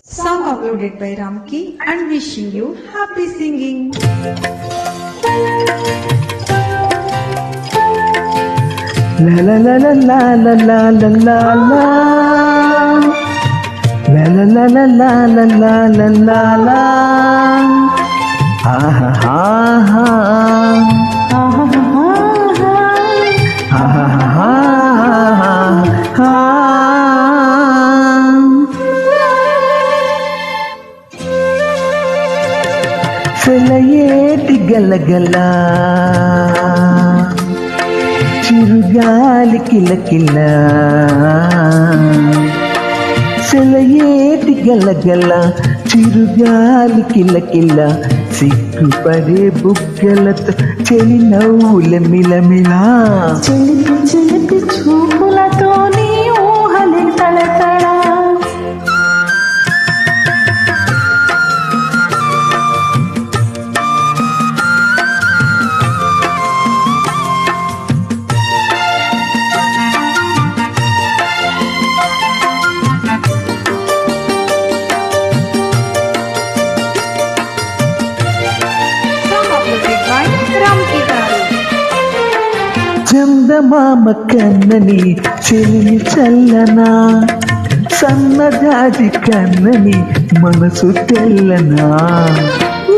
Song uploaded by Ramki and wishing you happy singing. La la la la la la la la la la. La la la la la la la la la la. Ha ha ha ha. Ha ha ha ha. Ha ha ha ha. సెలయేటి గలగల చిరుగాలి కిలకిల సెలయేటి గలగల చిరుగాలి కిలకిల సిగ్గుపడే బుగ్గలతో చెలి నవ్వుల మిలమిలా చిలిపి చిలిపి చూపులతో నీ ఊహలే తలతడ Song uploaded by Ramki Garu. చందమామ కన్నని చెలిని చల్లనా సన్నజాజి కన్నని మనసు తెల్లనా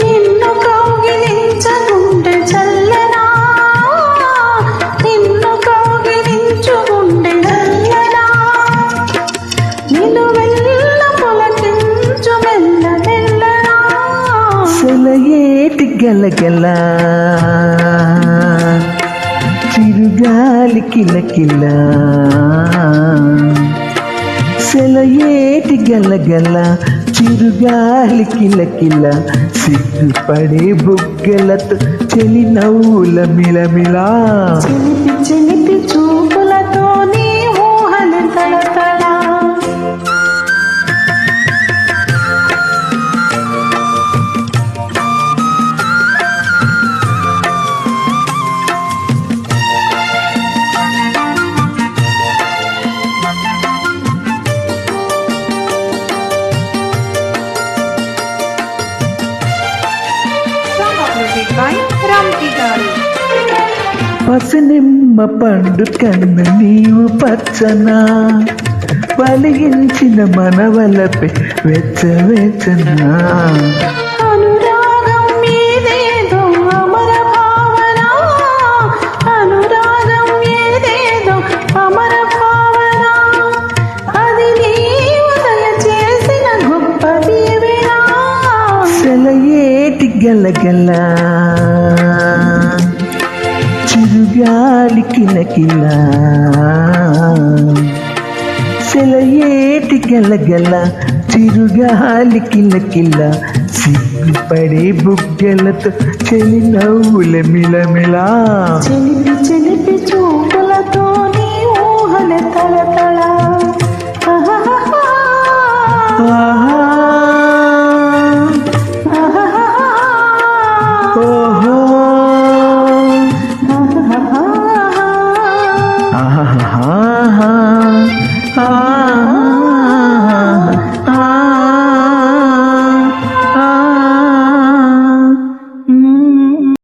నిన్ను కౌగిలించగుండె చల్లనా నిన్ను కౌగిలించుగుండె చల్లనా నిలువెల్ల పులకించు మెల్ల మెల్లనా సెలయేటి గలగల చిరుగాలి కిలకిల సెలయేటి గలగల చిరుగాలి కిలకిల సిగ్గుపడే బుగ్గలతో చెలి నవ్వుల మిలమిలా చిలిపి చిలిపి చూపులతో నీ ఊహలు తలతడ Song uploaded by Ramki Garu. పసనిమ్మ పండు కన్న నీవు పచ్చనా పలిగించిన మనవలపై వెచ్చవెచ్చనా అనురాగం మీదేదో అమర భావన అనురాగం ఏదేదో అమర భావన అది నీవు దయచేసిన గొప్ప దీవెన సెలయేటి గలగల చిరుగాలి కిలకిల సెలయేటి గలగల చిరుగాలి కిలకిల సిగ్గుపడే బుగ్గలతో చెలి నవ్వుల మిలమిలా చిలిపి చిలిపి చూపులతో